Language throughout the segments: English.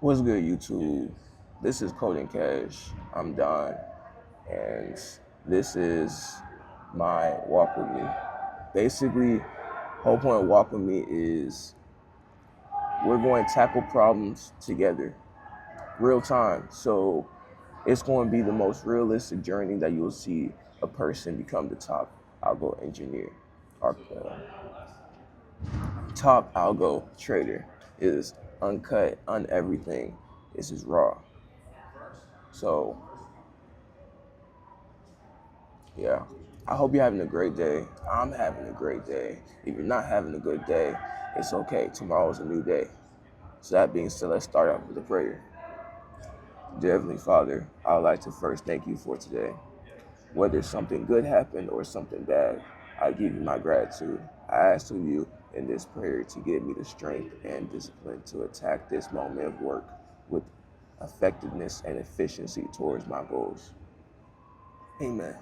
What's good, YouTube? This is Coding Cash. I'm Don, and this is my walk with me. Basically, whole point of walk with me is we're going to tackle problems together, real time. So it's going to be the most realistic journey that you'll see a person become the top algo engineer or top algo trader. Is uncut, everything. This is raw. So yeah, I hope you're having a great day. I'm having a great day. If you're not having a good day, it's okay. Tomorrow's a new day. So that being said, let's start out with a prayer. Dear Heavenly Father, I would like to first thank you for today. Whether something good happened or something bad, I give you my gratitude. I ask of you in this prayer to give me the strength and discipline to attack this moment of work with effectiveness and efficiency towards my goals. Amen.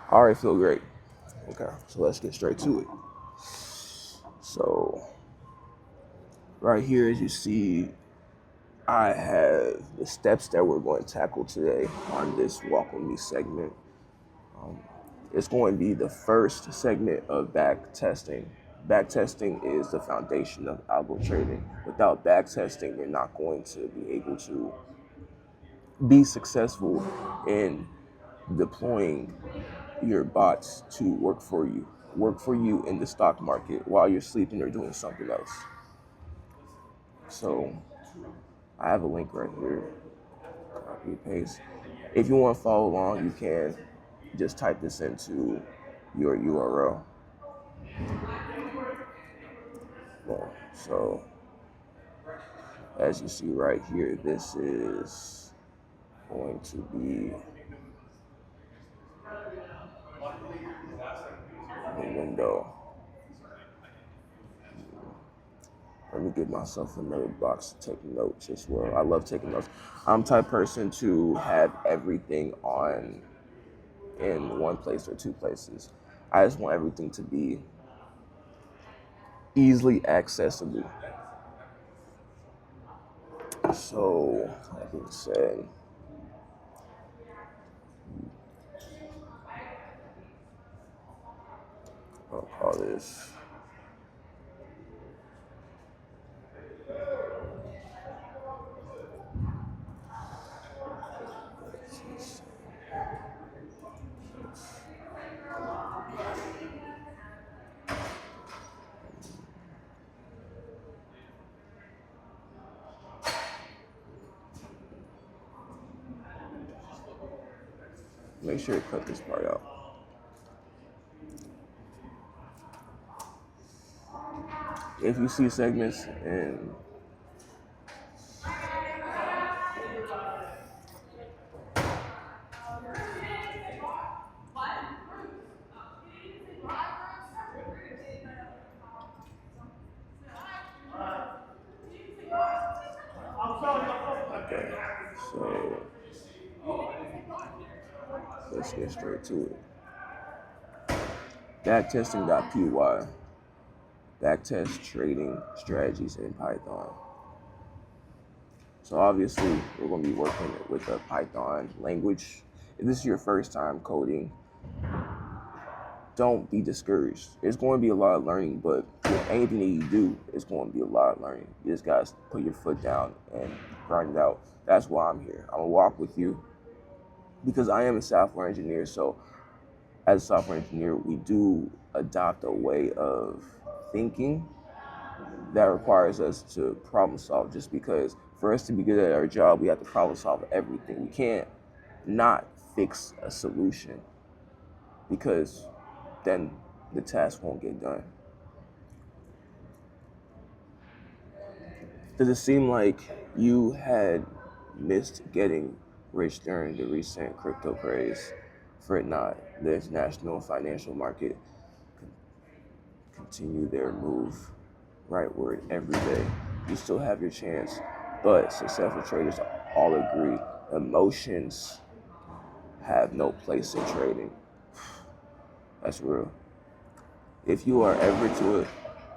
I already feel great. Okay, so let's get straight to it. So right here, as you see, I have the steps that we're going to tackle today on this Walk With Me segment. It's going to be the first segment of back testing. Back testing is the foundation of algo trading. Without back testing, you're not going to be able to be successful in deploying your bots to work for you in the stock market while you're sleeping or doing something else. So I have a link right here. Copy, paste. If you want to follow along, you can just type this into your URL. Well, so as you see right here, this is going to be the window. Let me give myself another box to take notes as well. I love taking notes. I'm the type of person to have everything on in one place or two places. I just want everything to be easily accessible. So, like I said, I'll call this make sure to cut this part out. If you see segments and okay, so let's get straight to it. Backtesting.py, backtest trading strategies in Python. So obviously we're going to be working with the Python language. If this is your first time coding, don't be discouraged. It's going to be a lot of learning, but with anything that you do, it's going to be a lot of learning. You just got to put your foot down and grind it out. That's why I'm here. I'm going to walk with you because I am a software engineer. So as a software engineer, we do adopt a way of thinking that requires us to problem solve, just because for us to be good at our job, we have to problem solve everything. We can't not fix a solution because then the task won't get done. Does it seem like you had missed getting rich during the recent crypto craze? For it not, the international financial market continue their move rightward every day. You still have your chance, but successful traders all agree emotions have no place in trading. That's real. If you are ever to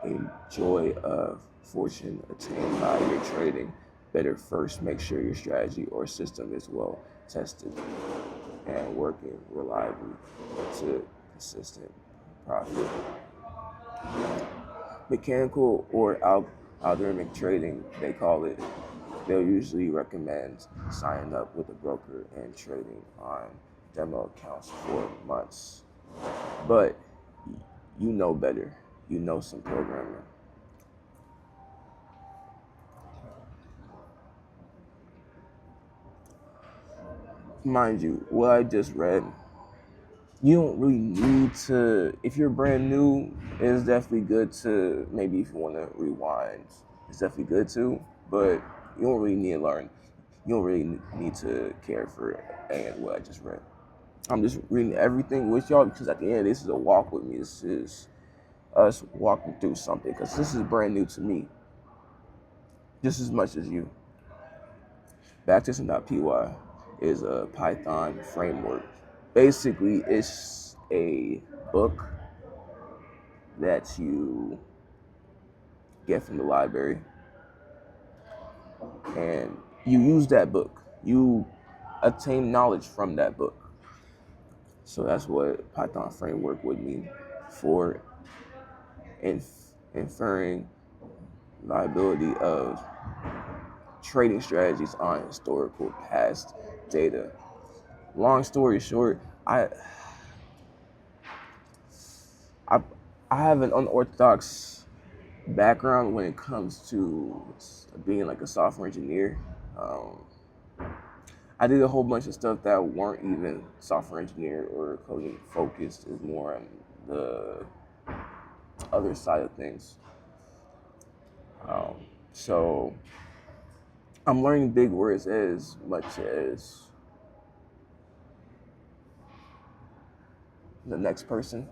a joy of fortune attained by your trading, better first make sure your strategy or system is well tested and working reliably to consistent profit. Mechanical or algorithmic trading, they call it. They'll usually recommend signing up with a broker and trading on demo accounts for months. But you know better. You know some programming. Mind you, what I just read, you don't really need to, if you're brand new, it's definitely good to, maybe if you want to rewind, it's definitely good to, but you don't really need to learn. You don't really need to care for what I just read. I'm just reading everything with y'all because at the end, this is a walk with me. This is us walking through something because this is brand new to me, just as much as you. Backtesting.py is a Python framework. Basically, it's a book that you get from the library, and you use that book. You attain knowledge from that book. So that's what Python framework would mean for inferring liability of trading strategies on historical past data. Long story short, I have an unorthodox background when it comes to being like a software engineer. I did a whole bunch of stuff that weren't even software engineer or coding focused. Is more on the other side of things. So I'm learning big words as much as the next person.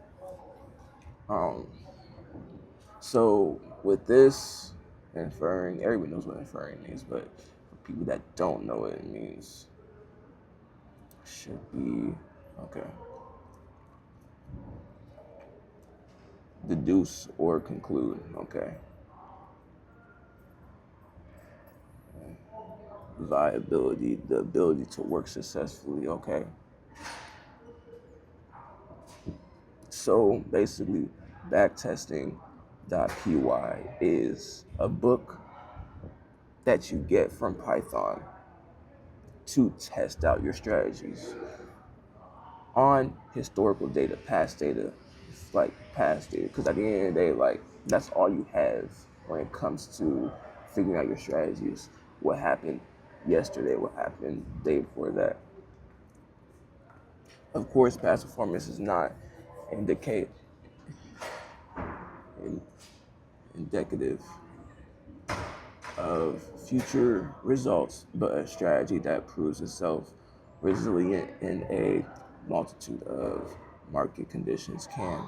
So with this, inferring, everyone knows what inferring means, but for people that don't know what it means, should be, okay. Deduce or conclude, okay. Viability, the ability to work successfully, okay. So basically, Backtesting.py is a book that you get from Python to test out your strategies on historical data, past data, like past data. Because at the end of the day, like that's all you have when it comes to figuring out your strategies. What happened yesterday? What happened the day before that? Of course, past performance is not indicative of future results, but a strategy that proves itself resilient in a multitude of market conditions can,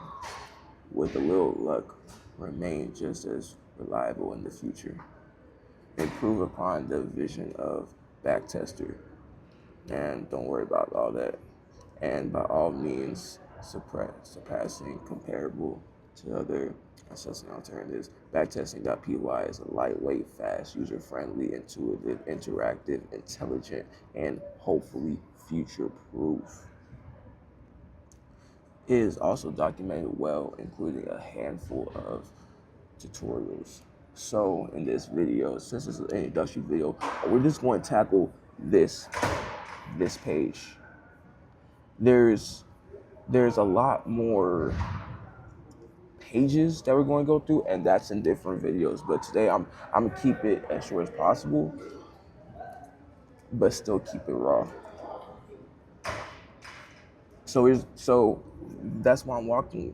with a little luck, remain just as reliable in the future. Improve upon the vision of backtester, and don't worry about all that. And by all means, surpassing comparable to other assessing alternatives. Backtesting.py is a lightweight, fast, user-friendly, intuitive, interactive, intelligent, and hopefully future-proof. It is also documented well, including a handful of tutorials. So in this video, since it's an introductory video, we're just going to tackle this page. There's a lot more pages that we're going to go through, and that's in different videos. But today I'm gonna keep it as short as possible, but still keep it raw. So that's why I'm walking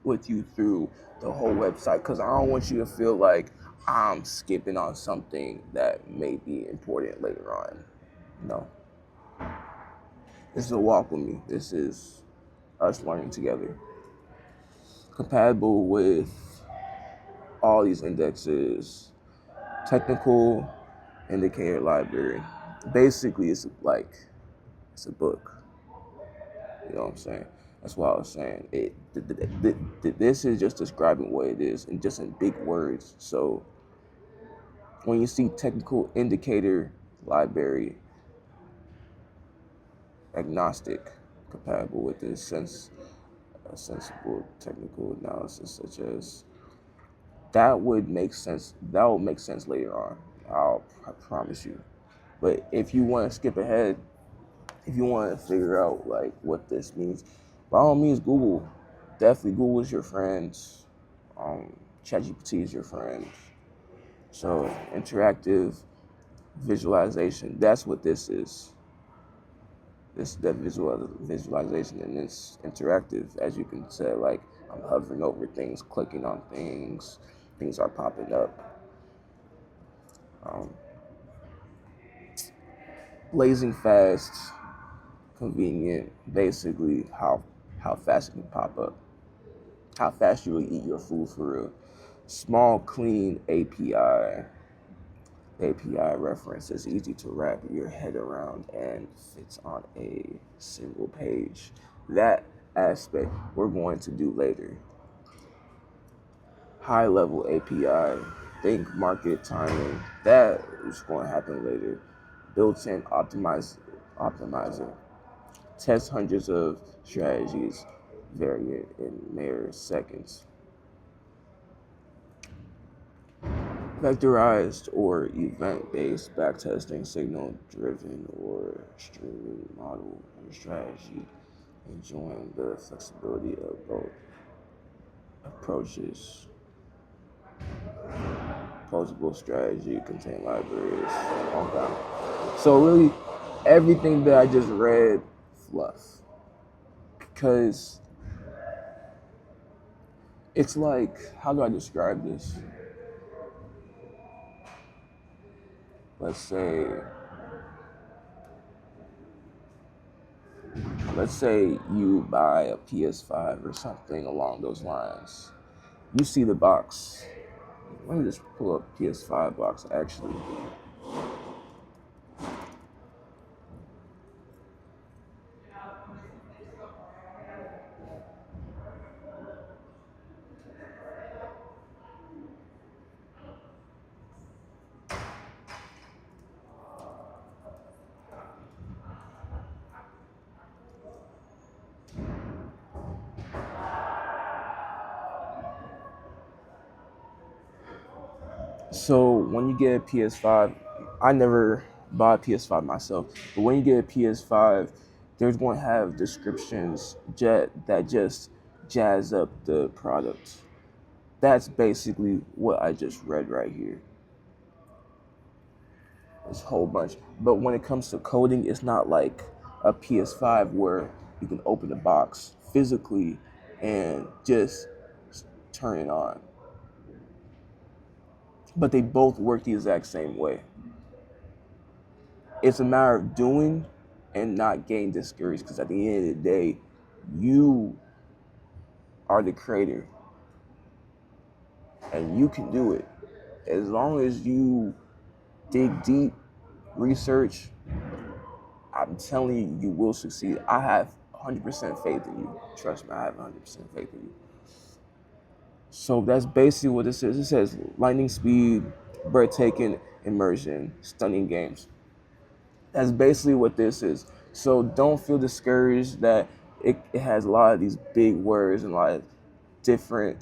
with you through the whole website, because I don't want you to feel like I'm skipping on something that may be important later on. No. This is a walk with me. This is us learning together. Compatible with all these indexes, technical indicator library. Basically, it's a book. You know what I'm saying? That's what I was saying. This is just describing what it is and just in big words. So when you see technical indicator library, agnostic, compatible with this sensible technical analysis, such as, that would make sense. That will make sense later on. I promise you. But if you want to skip ahead, if you want to figure out like what this means, by all means, Google. Definitely, Google is your friend. ChatGPT is your friend. So interactive visualization. That's what this is. This is that visualization, and it's interactive, as you can say. Like, I'm hovering over things, clicking on things. Things are popping up. Blazing fast, convenient. Basically, how fast it can pop up. How fast you will eat your food for real. Small, clean API reference is easy to wrap your head around and fits on a single page. That aspect we're going to do later. High level API, think market timing. That is going to happen later. Built-in optimizer. Test hundreds of strategies, variant in mere seconds. Vectorized or event-based backtesting, signal-driven or streaming model and strategy, enjoying the flexibility of both approaches. Posable strategy, contain libraries, all that. So really, everything that I just read, fluff. Because it's like, how do I describe this? Let's say you buy a PS5 or something along those lines. You see the box. Let me just pull up PS5 box actually. So when you get a PS5, I never bought a PS5 myself, but when you get a PS5, there's going to have descriptions that just jazz up the product. That's basically what I just read right here. It's a whole bunch. But when it comes to coding, it's not like a PS5 where you can open the box physically and just turn it on. But they both work the exact same way. It's a matter of doing and not getting discouraged, because at the end of the day, you are the creator and you can do it. As long as you dig deep, research, I'm telling you, you will succeed. I have 100% faith in you. Trust me, I have 100% faith in you. So that's basically what this is. It says lightning speed, breathtaking immersion, stunning games. That's basically what this is. So don't feel discouraged that it has a lot of these big words and a lot of different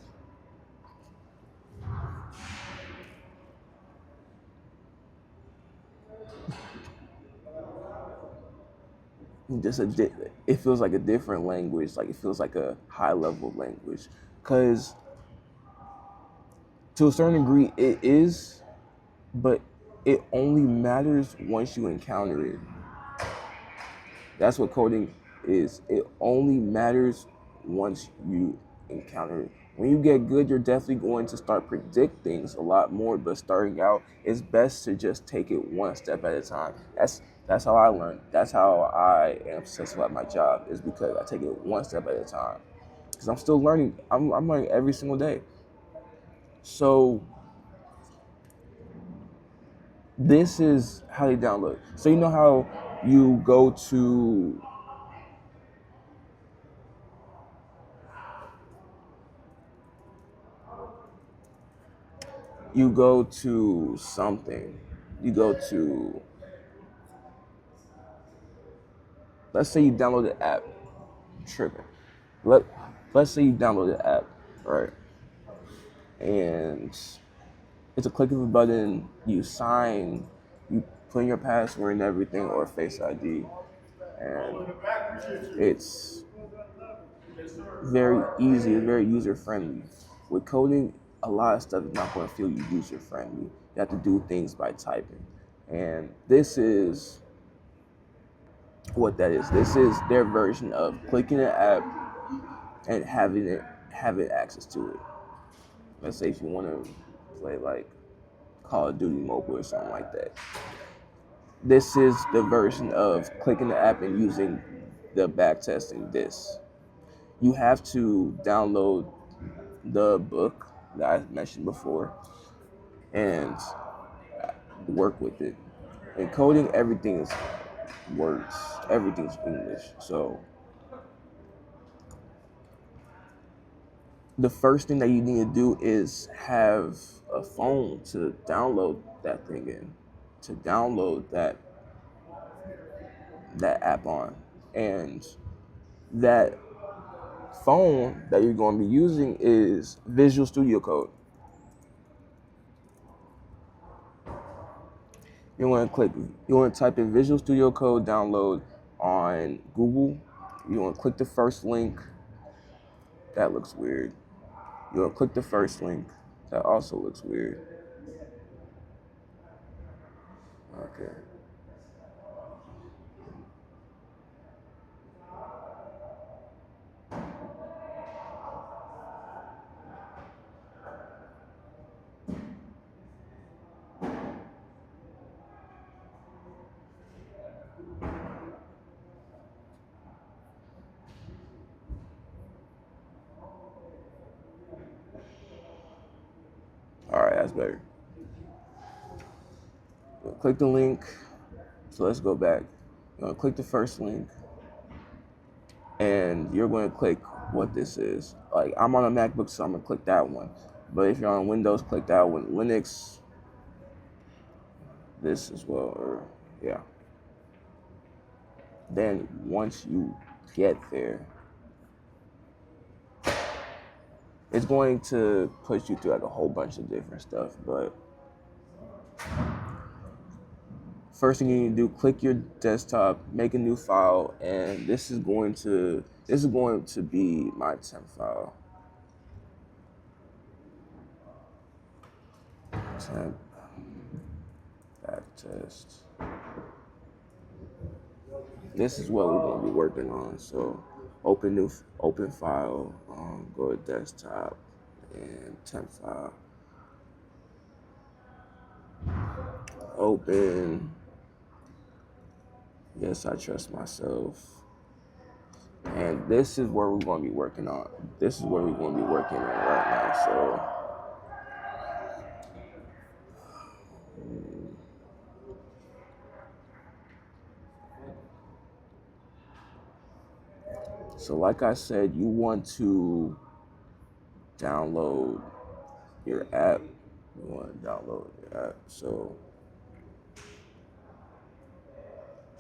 it feels like a different language, like it feels like a high level language, because to a certain degree it is, but it only matters once you encounter it. That's what coding is. It only matters once you encounter it. When you get good, you're definitely going to start predict things a lot more. But starting out, it's best to just take it one step at a time. That's how I learned. That's how I am successful at my job, is because I take it one step at a time. Because I'm still learning. I'm learning every single day. So this is how they download. So you know how you go to you go to something. You go to, let's say you download the app. Tripping. Let's say you download the app, right? And it's a click of a button. You sign. You put in your password and everything, or Face ID, and it's very easy. It's very user friendly. With coding, a lot of stuff is not going to feel user friendly. You have to do things by typing, and this is what that is. This is their version of clicking an app and having access to it. Let's say if you want to play like Call of Duty Mobile or something like that. This is the version of clicking the app and using the backtesting this. You have to download the book that I mentioned before and work with it. In coding, everything is words, everything's English. So the first thing that you need to do is have a phone to download that thing in, to download that app on. And that phone that you're going to be using is Visual Studio Code. You want to type in Visual Studio Code download on Google. You want to click the first link. That looks weird. You want to click the first link. That also looks weird. Okay. All right, that's better. Click the link. So let's go back. You're going to click the first link. And you're going to click what this is. Like, I'm on a MacBook, so I'm going to click that one. But if you're on Windows, click that one. Linux, this as well. Or yeah. Then once you get there, it's going to push you through like a whole bunch of different stuff. But first thing you need to do, click your desktop, make a new file, and this is going to be my temp file. Temp backtest. This is what we're going to be working on. So open file, go to desktop and temp file. Open. Yes, I trust myself. And this is where we're going to be working on. This is where we're going to be working on right now. So like I said, you want to download your app. You want to download your app. So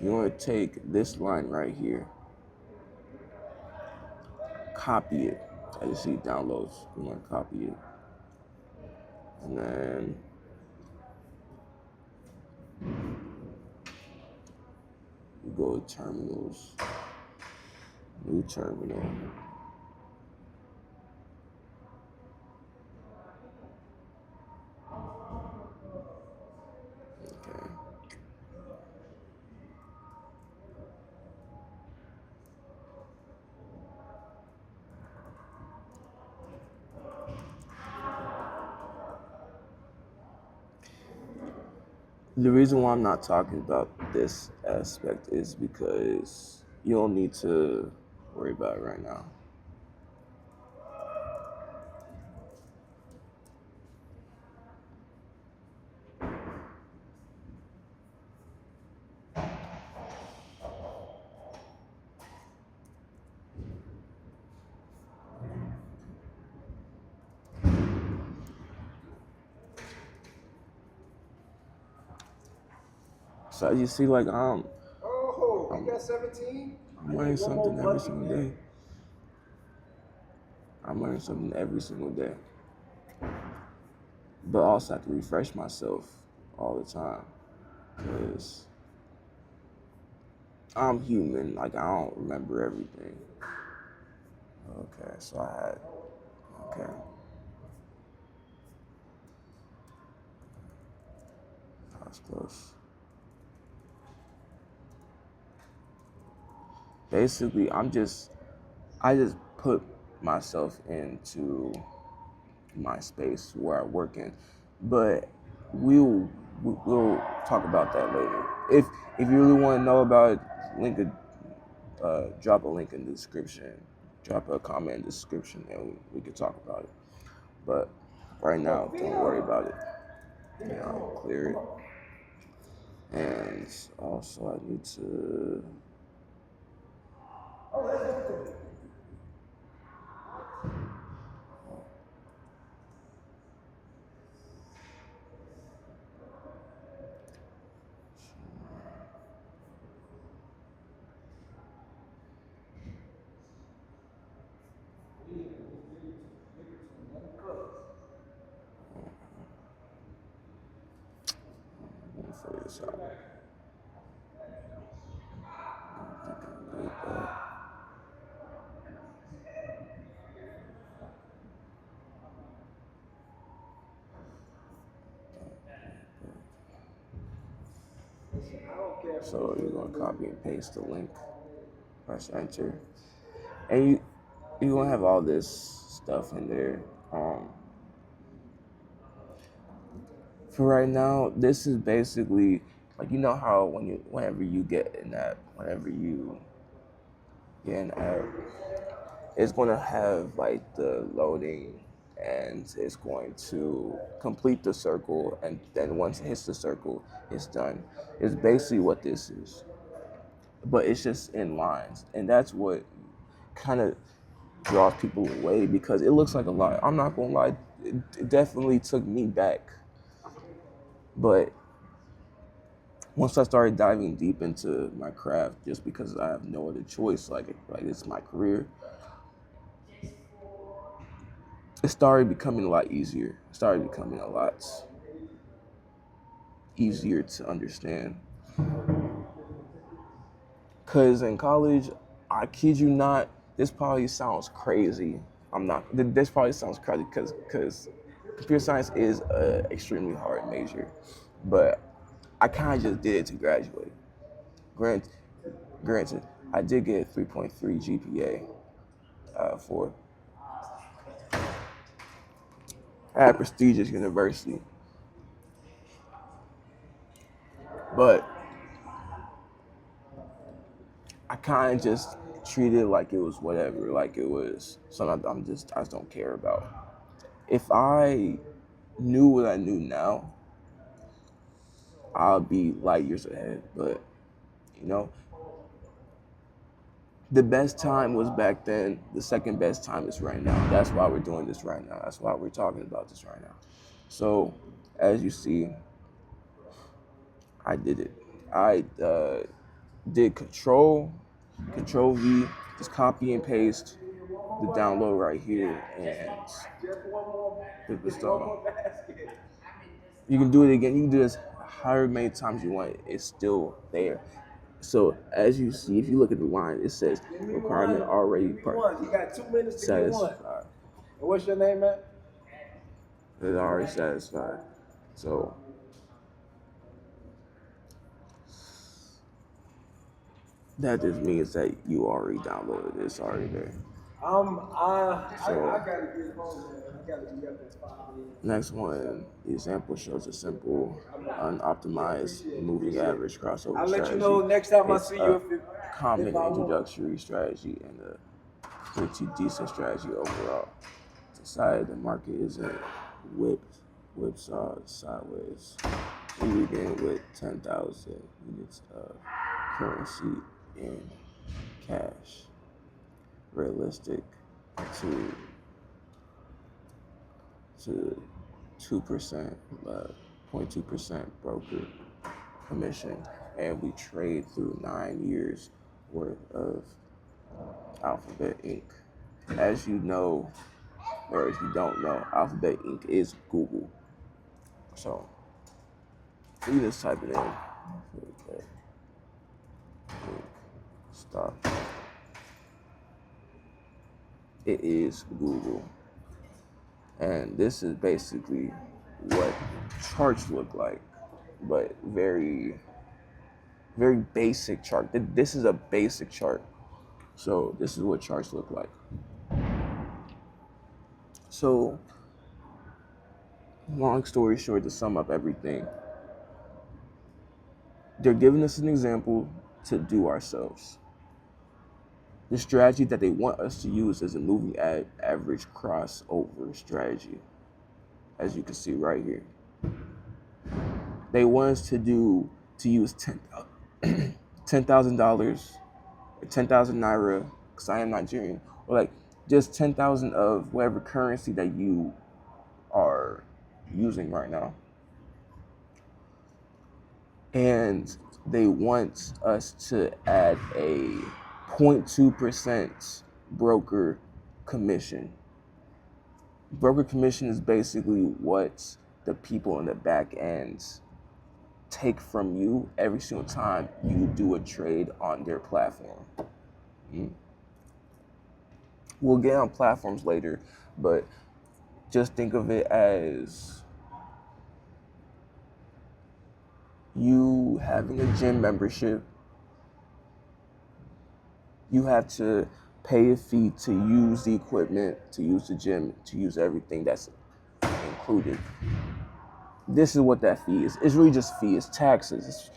you want to take this line right here, copy it. As you see, downloads. You want to copy it, and then you go to terminals, new terminal. Okay. The reason why I'm not talking about this aspect is because you don't need to worry about it right now. So as you see, like I'm you got 17? I'm learning something every single day. I'm learning something every single day. But I also have to refresh myself all the time. Because I'm human, like I don't remember everything. Okay, so okay. That's close. Basically, I just put myself into my space where I work in, but we'll talk about that later. If you really want to know about it, drop a link in the description, drop a comment in the description, and we can talk about it. But right now, don't worry about it. I'll clear it. And also, I need to. Let me figure this out. So you're gonna copy and paste the link, press enter, and you're gonna have all this stuff in there. For right now, this is basically like how whenever you get an app, whenever you get an app, it's gonna have like the loading, and it's going to complete the circle, and then once it hits the circle, it's done. It's basically what this is, but it's just in lines, and that's what kind of draws people away because it looks like a lot. I'm not gonna lie, it definitely took me back, but once I started diving deep into my craft, just because I have no other choice, like it's my career, it started becoming a lot easier. It started becoming a lot easier to understand. Cause in college, I kid you not, this probably sounds crazy. I'm not. This probably sounds crazy because computer science is an extremely hard major, but I kind of just did it to graduate. Grant, Granted, I did get a 3.3 GPA for at a prestigious university, but I kind of just treated it like it was whatever, like it was something I just don't care about. If I knew what I knew now, I'll be light years ahead. But you know, the best time was back then. The second best time is right now. That's why we're doing this right now. That's why we're talking about this right now. So, as you see, I did it. I did Control V, just copy and paste the download right here, and hit the start. You can do it again. You can do this however many times you want. It's still there. So as you see, if you look at the line, it says requirement already You got 2 minutes to satisfied. And what's your name, man? It's already satisfied. So that just means that you already downloaded it. It's already there. I gotta get home, man. I gotta be up at 5 a.m. Next one, the example shows a simple, unoptimized moving average crossover I'll let strategy. you know next time I It's see you a common introductory strategy and a pretty decent strategy overall. Decided the market isn't whipsawed sideways. We begin with 10,000 units of currency in cash. Realistic to 2%, 0.2% broker commission. and we trade through 9 years worth of Alphabet Inc. As you know, or if you don't know, Alphabet Inc. is Google. So you just type it in. Okay. Stop. It is Google. And this is basically what charts look like, but very, very basic chart. This is a basic chart. So this is what charts look like. So long story short, to sum up everything, they're giving us an example to do ourselves. The strategy that they want us to use is a moving average crossover strategy, as you can see right here. They want us to use $10,000 or 10,000 naira, because I am Nigerian, or like just 10,000 of whatever currency that you are using right now. And they want us to add a 0.2% broker commission. Broker commission is basically what the people in the back end take from you every single time you do a trade on their platform. We'll get on platforms later, but just think of it as you having a gym membership. You have to pay a fee to use the equipment, to use the gym, to use everything that's included. This is what that fee is. It's really just fee. It's taxes.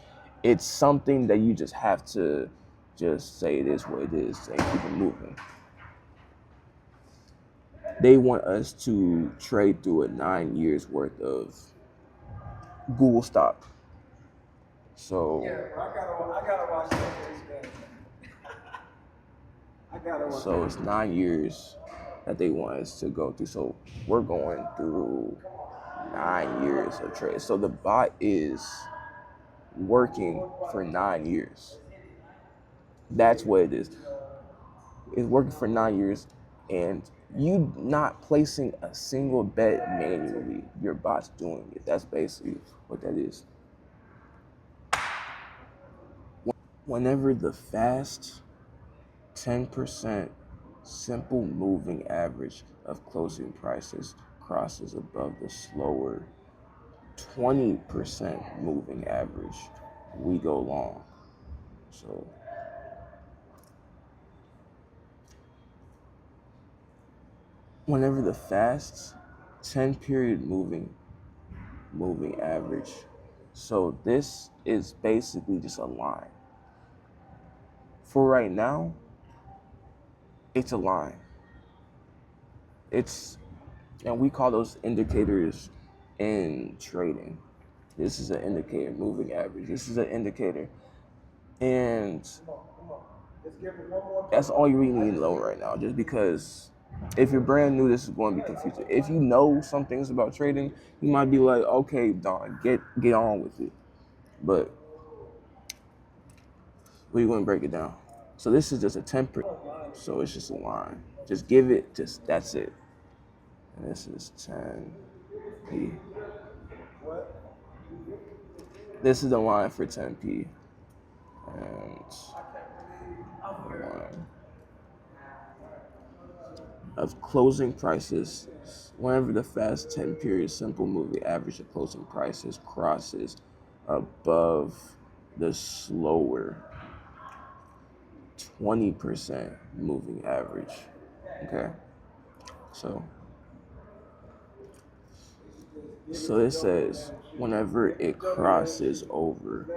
It's something that you just have to just say it is what it is and keep it moving. They want us to trade through a 9 years worth of Google stock. So Yeah, bro, I gotta watch that game. I gotta watch. So it's 9 years that they want us to go through. So we're going through 9 years of trade. So the bot is working for 9 years. That's what it is. It's working for 9 years, and you not placing a single bet manually. Your bot's doing it. That's basically what that is. Whenever the fast 10% simple moving average of closing prices crosses above the slower 20% moving average, we go long. So whenever the fast 10 period moving average, so this is basically just a line. For right now, it's a line. And we call those indicators in trading. This is an indicator, moving average. This is an indicator. And that's all you really need to know right now, just because if you're brand new, this is going to be confusing. If you know some things about trading, you might be like, okay, Don, get on with it. But we're going to break it down. So this is just a 10%. So it's just a line. Just give it, that's it. And this is 10p. This is the line for 10p. And line of closing prices, whenever the fast 10 period simple moving average of closing prices crosses above the slower 20% moving average. Okay, so it says whenever it crosses over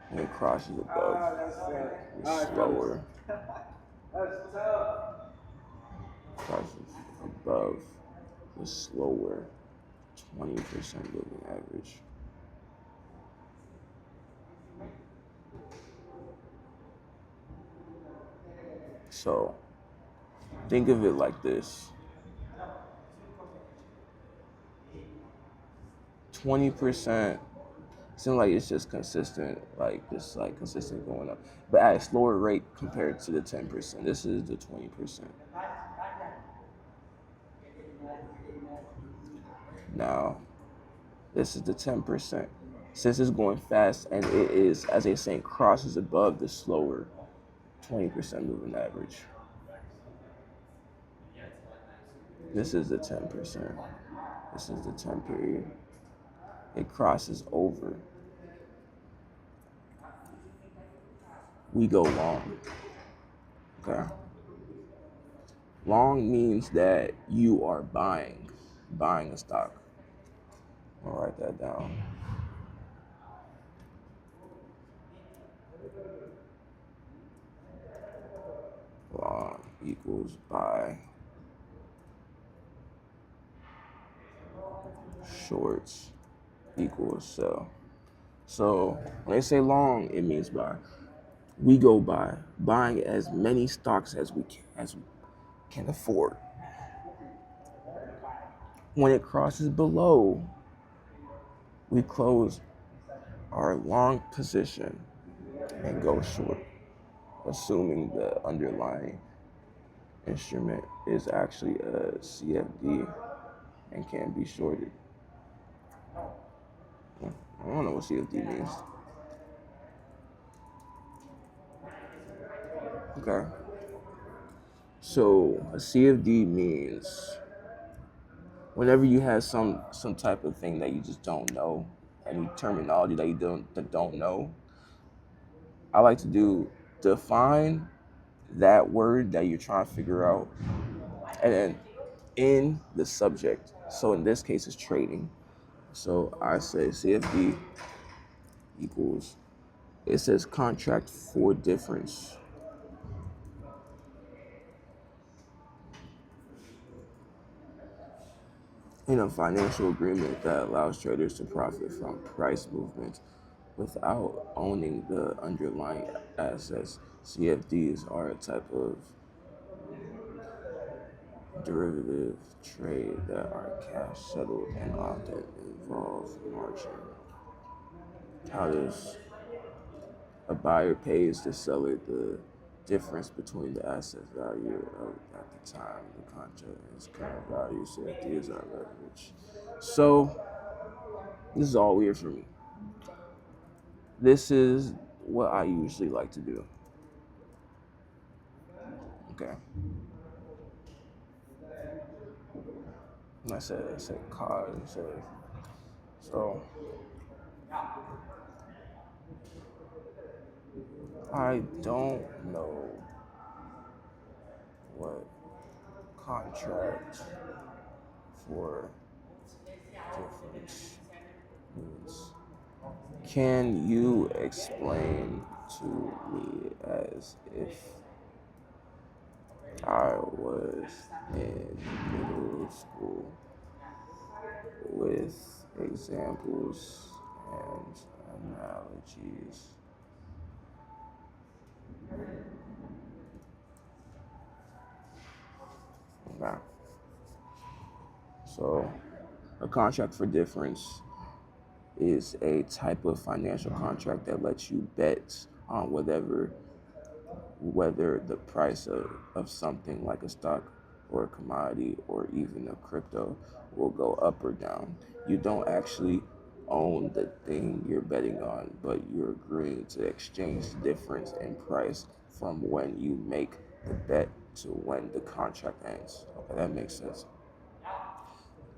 when it crosses above the slower crosses above the slower 20% moving average. So think of it like this. 20% seems like it's just consistent, like it's like consistent going up, but at a slower rate compared to the 10%. This is the 20%. Now, this is the 10%. Since it's going fast and it is, as they say, crosses above the slower 20% moving average. This is the 10%. This is the 10 period. It crosses over. We go long. Okay. Long means that you are buying a stock. I'll write that down. Long equals buy. Shorts equals sell. So when they say long, it means buy. We go buy, buying as many stocks as we can afford. When it crosses below, we close our long position and go short, assuming the underlying instrument is actually a CFD and can be shorted. I don't know what CFD means. Okay. So a CFD means whenever you have some type of thing that you just don't know, any terminology that you don't know, I like to define that word that you're trying to figure out, and then in the subject. So in this case, it's trading. So I say CFD equals, it says contract for difference. In a financial agreement that allows traders to profit from price movements without owning the underlying assets. CFDs are a type of derivative trade that are cash settled and often involve margin. How does a buyer pays the seller the difference between the asset value of at the time the contract and its current value? CFDs are leverage. So this is all weird for me. This is what I usually like to do. Okay. And I said COD. So I don't know what contract for difference means. Can you explain to me as if I was in middle school with examples and analogies? Okay. So a contract for difference is a type of financial contract that lets you bet on whether the price of something like a stock or a commodity or even a crypto will go up or down. You don't actually own the thing you're betting on, but you're agreeing to exchange the difference in price from when you make the bet to when the contract ends. Okay, that makes sense.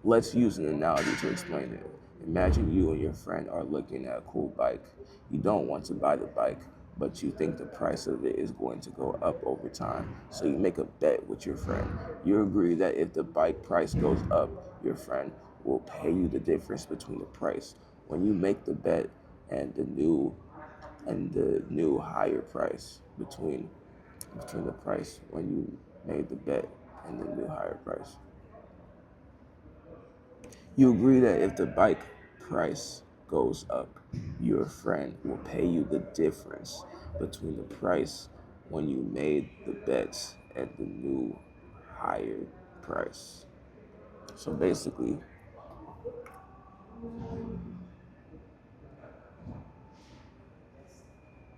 Let's use an analogy to explain it. Imagine you and your friend are looking at a cool bike. You don't want to buy the bike, but you think the price of it is going to go up over time. So you make a bet with your friend. You agree that if the bike price goes up, your friend will pay you the difference between the price. When you make the bet and the new higher price between the price when you made the bet and the new higher price. You agree that if the bike price goes up, your friend will pay you the difference between the price when you made the bets at the new higher price. So basically,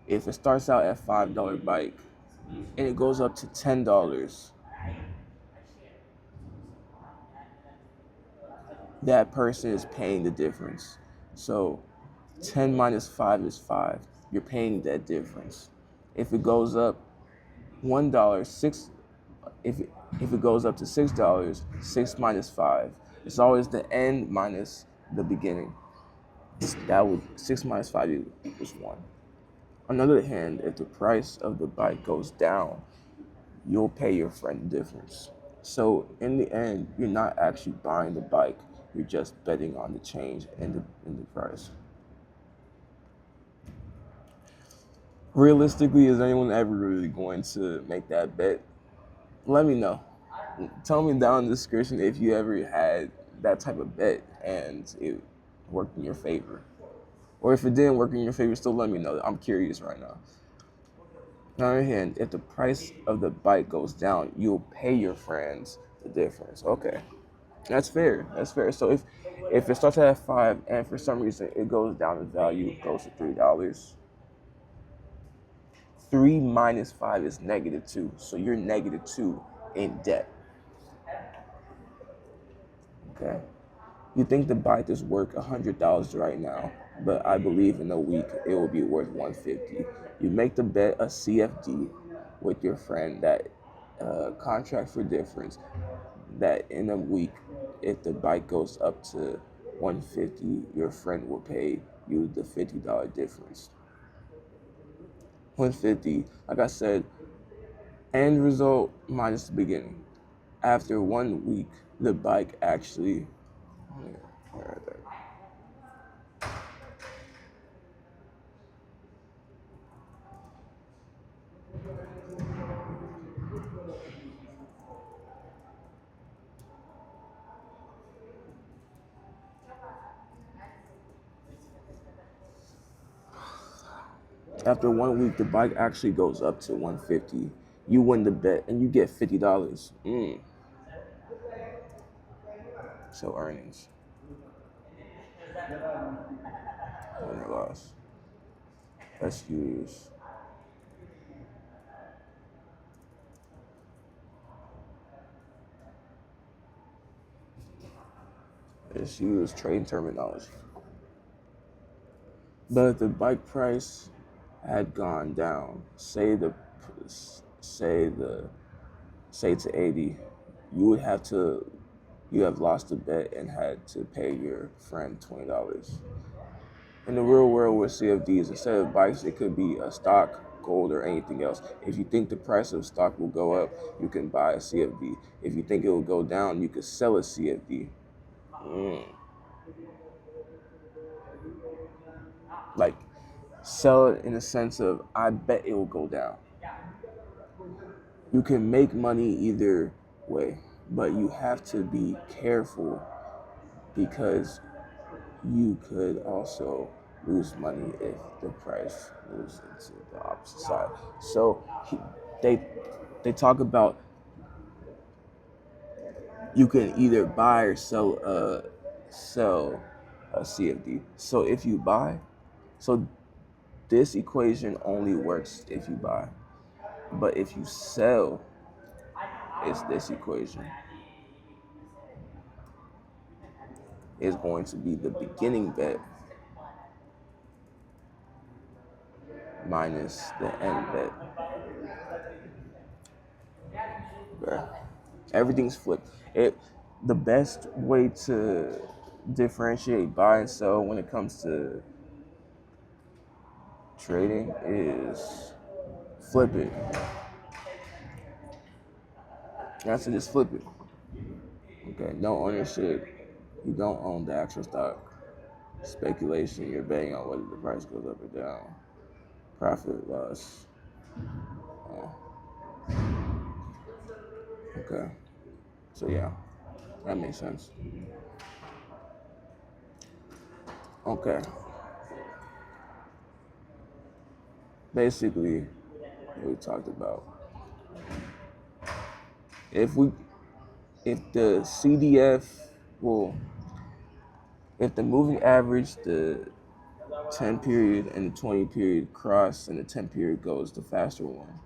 if it starts out at $5 bike and it goes up to $10, that person is paying the difference. So 10 minus 5 is 5. You're paying that difference. If it goes up $1, if it goes up to $6, 6 minus 5. It's always the end minus the beginning. That would 6 minus 5 equals 1. On the other hand, if the price of the bike goes down, you'll pay your friend the difference. So in the end, you're not actually buying the bike. You're just betting on the change in the price. Realistically, is anyone ever really going to make that bet? Let me know. Tell me down in the description if you ever had that type of bet and it worked in your favor. Or if it didn't work in your favor, still let me know. I'm curious right now. On the other hand, if the price of the bike goes down, you'll pay your friends the difference. Okay, that's fair. That's fair. So if it starts at 5 and for some reason it goes down in value, it goes to $3. 3 minus 5 is -2. So you're -2 in debt. Okay. You think the bike is worth $100 right now, but I believe in a week it will be worth $150. You make the bet a CFD with your friend that contract for difference that in a week, if the bike goes up to $150, your friend will pay you the $50 difference. $150, like I said, end result minus the beginning. After 1 week, the bike actually. After 1 week, the bike actually goes up to $150. You win the bet and you get $50. So earnings. Win or loss. That's huge. It's huge trading terminology. But if the bike price had gone down, say to 80, you have lost the bet and had to pay your friend $20. In the real world with CFDs, instead of bikes, it could be a stock, gold, or anything else. If you think the price of stock will go up, you can buy a CFD. If you think it will go down, you could sell a CFD. Like, sell it in the sense of, I bet it will go down. You can make money either way, but you have to be careful because you could also lose money if the price moves into the opposite side. So they talk about you can either buy or sell a CFD. So if you buy, so this equation only works if you buy. But if you sell, it's this equation. Is going to be the beginning bet minus the end bet. Okay. Everything's flipped. The best way to differentiate buy and sell when it comes to trading is flip it. That's it, just flip it. Okay, no ownership. You don't own the actual stock. Speculation, you're betting on whether the price goes up or down. Profit, loss. Okay. So yeah, that makes sense. Okay. Basically, what we talked about. if the CDF, well, if the moving average, the 10 period and the 20 period cross, and the 10 period goes, the faster one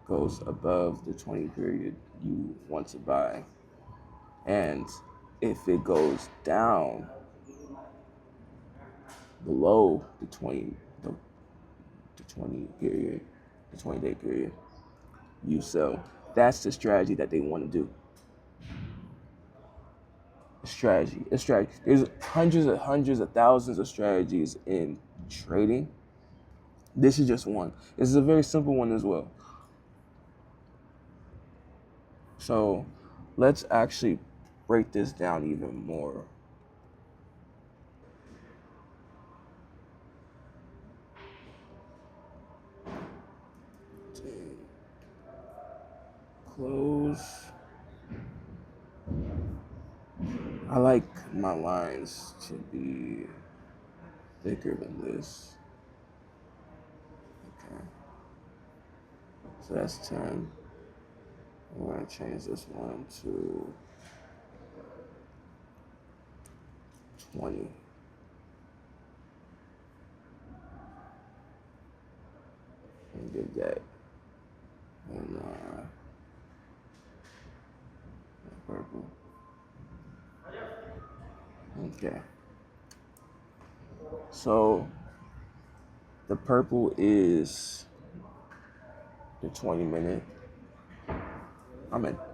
goes above the 20 period you want to buy. And if it goes down below the 20 period, the 20-day period, you sell. That's the strategy that they want to do. Strategy. There's hundreds of thousands of strategies in trading. This is just one. This is a very simple one as well. So let's actually break this down even more. Close. I like my lines to be thicker than this. Okay. So that's 10. I'm going to change this one to 20. And give that. And purple. Okay. So the purple is the 20-minute. I'm at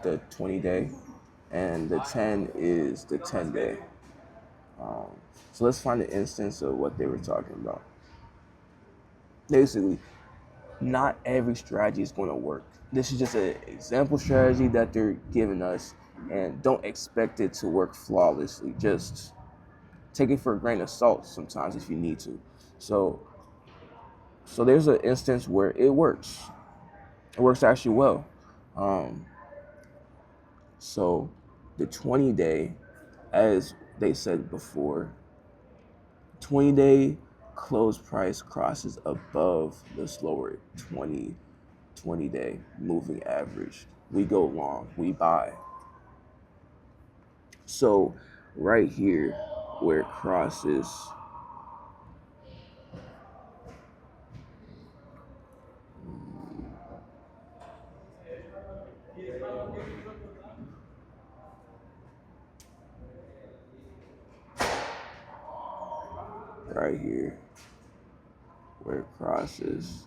the 20-day, and the 10 is the 10-day. So let's find an instance of what they were talking about. Basically, not every strategy is going to work. This is just an example strategy that they're giving us, and don't expect it to work flawlessly. Just take it for a grain of salt sometimes if you need to. So there's an instance where it works. It works actually well. So the 20-day, as they said before, 20-day close price crosses above the slower 20-day moving average. We go long, we buy. So right here where it crosses right here where it crosses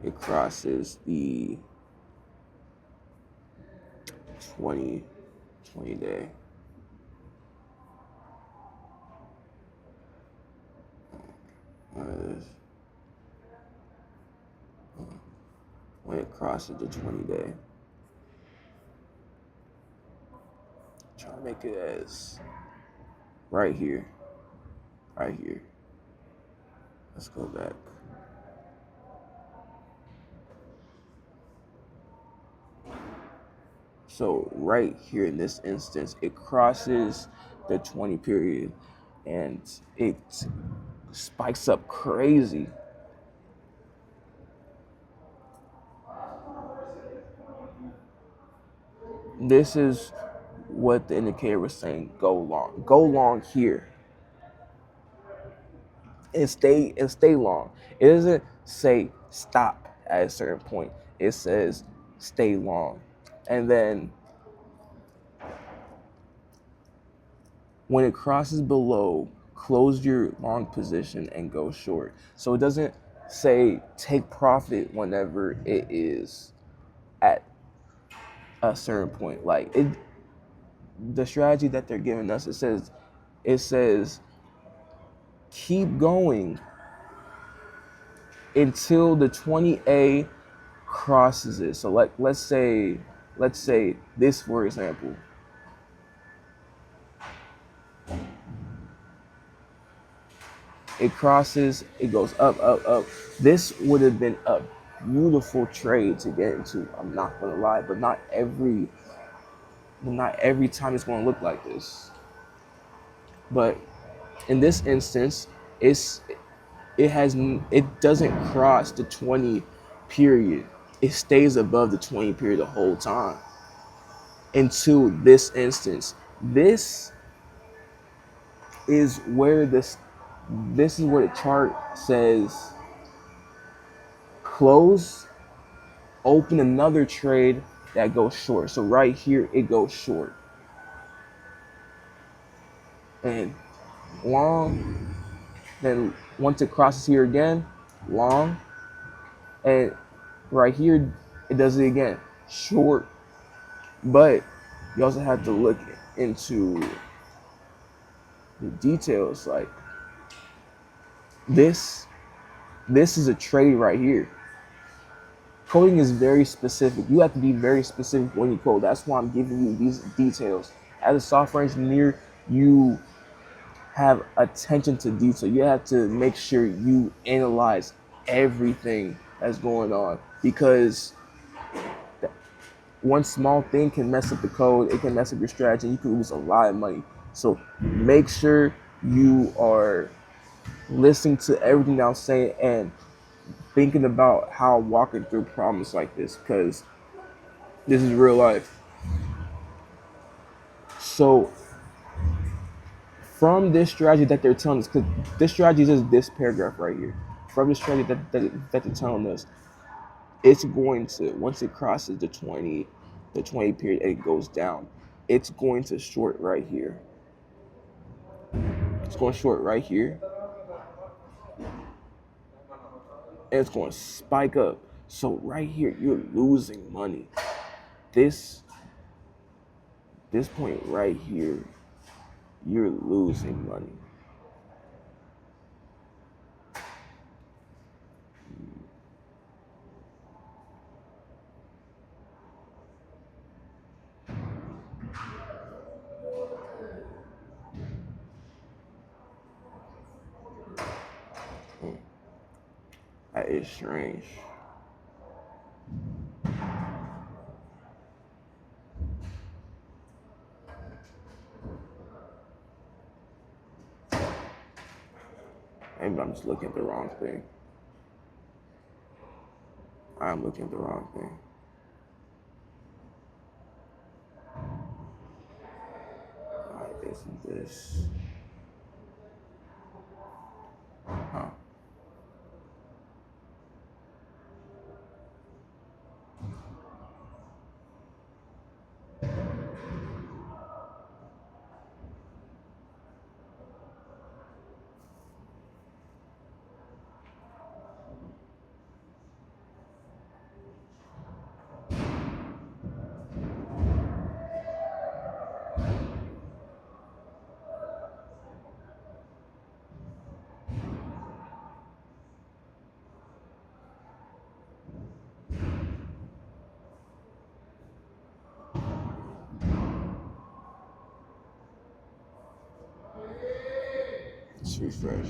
the 20 day. When it crosses the 20 day, try to make it as right here. Let's go back. So right here in this instance, it crosses the 20 period and it spikes up crazy. This is what the indicator was saying, go long. Go long here. And stay long. It doesn't say stop at a certain point. It says stay long. And then when it crosses below, close your long position and go short. So it doesn't say take profit whenever it is at a certain point. Like the strategy that they're giving us, it says keep going until the 20A crosses it. So let's say this, for example. It crosses, it goes up, up, up. This would have been a beautiful trade to get into. I'm not gonna lie, but not every time it's gonna look like this. But in this instance, it doesn't cross the 20 period. it stays above the 20 period the whole time. Into this instance, this is where the chart says close, open another trade that goes short. So right here it goes short, and long. Then once it crosses here again, long, and right here it does it again, short. But you also have to look into the details. Like this is a trade right here. Coding is very specific. You have to be very specific when you code. That's why I'm giving you these details. As a software engineer, you have attention to detail. You have to make sure you analyze everything that's going on, because one small thing can mess up the code. It can mess up your strategy. You can lose a lot of money. So make sure you are listening to everything I'm saying and thinking about how I'm walking through problems like this, because this is real life. So from this strategy that they're telling us, because this strategy is just this paragraph right here. From this strategy that they're telling us, it's going to, once it crosses the 20 period and it goes down, it's going to short right here. It's going short right here. And it's going to spike up. So right here, you're losing money. This point right here, you're losing money. That is strange. Maybe I'm just looking at the wrong thing. I'm looking at the wrong thing. Why isn't this? Huh. Let's refresh.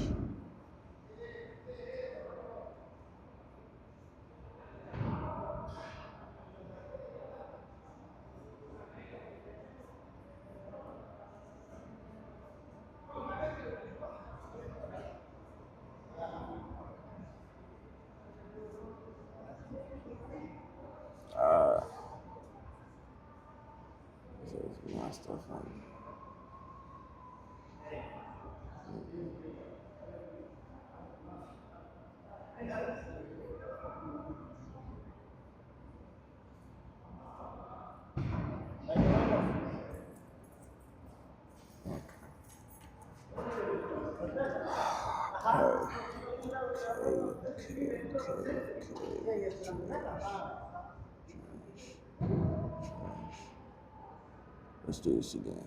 There's my stuff on. Let's do this again.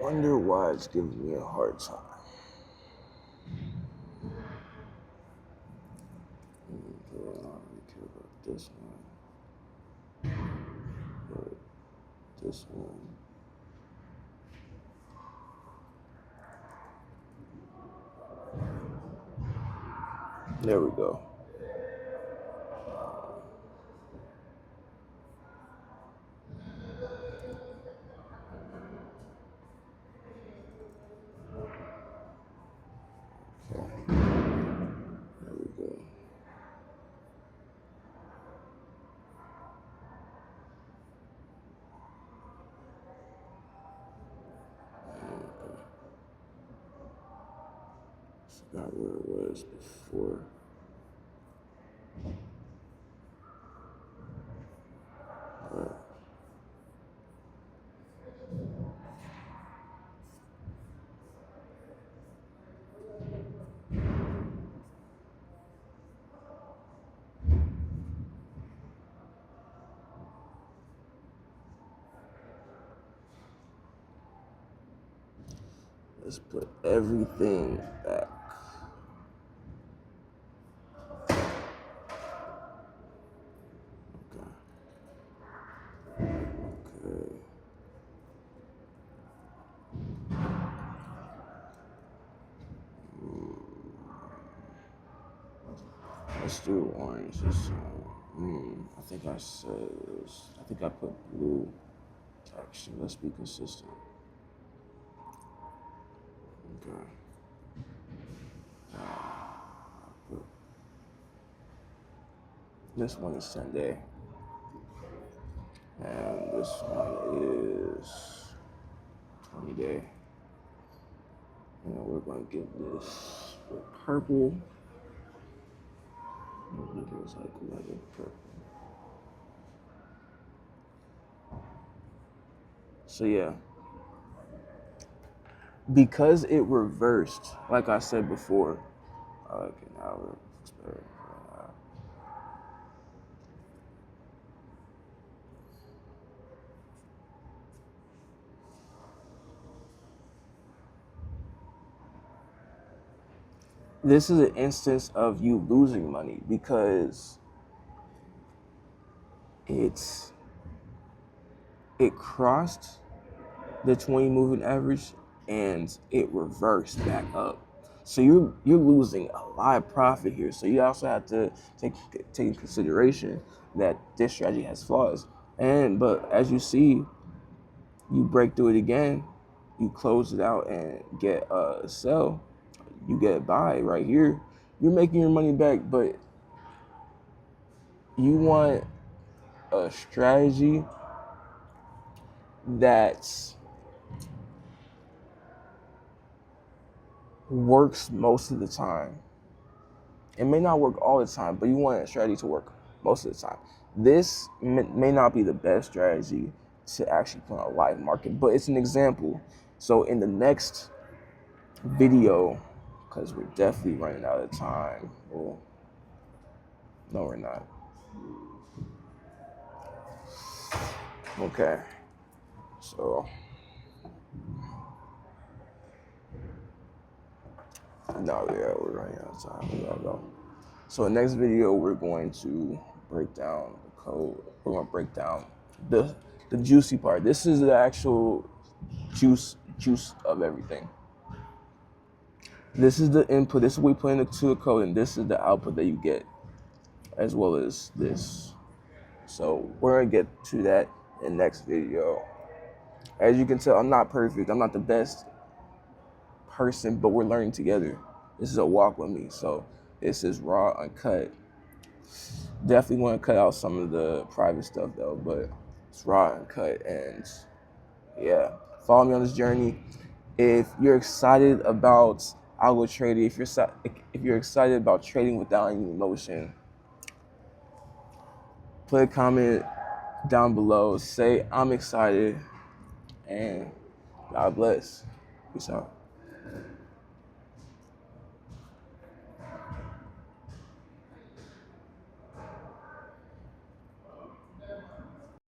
Wonder why it's giving me a hard time. I don't really care about this one. But this one. There we go. Okay. There we go. Forgot where it was before. Alright. Let's put everything back. Okay. Let's do orange this time. I think I said this. I think I put blue texture. Let's be consistent. Okay. This one is Sunday. And this one is 20 day. And we're going to give this with purple. It looks like 11 purple. So yeah, because it reversed, like I said before, okay, now it's better. This is an instance of you losing money because it crossed the 20 moving average and it reversed back up. So you're losing a lot of profit here. So you also have to take in consideration that this strategy has flaws. But as you see, you break through it again, you close it out and get a sell, you get a buy right here. You're making your money back, but you want a strategy that's works most of the time. It may not work all the time, but you want a strategy to work most of the time. This may not be the best strategy to actually put on a live market, but it's an example. So in the next video, because we're definitely running out of time. Well, no, we're not. Okay. So no, yeah, we're running out of time. We gotta go. So in the next video, we're going to break down the code. We're going to break down the juicy part. This is the actual juice of everything. This is the input. This is what we put into the code, and this is the output that you get, as well as this. So we're going to get to that in the next video. As you can tell, I'm not perfect. I'm not the best person, but we're learning together. This is a walk with me. So this is raw, uncut. Definitely want to cut out some of the private stuff though, but it's raw and cut. And yeah, follow me on this journey. If you're excited about algo trading, if you're excited about trading without any emotion, put a comment down below. Say I'm excited, and God bless. Peace out.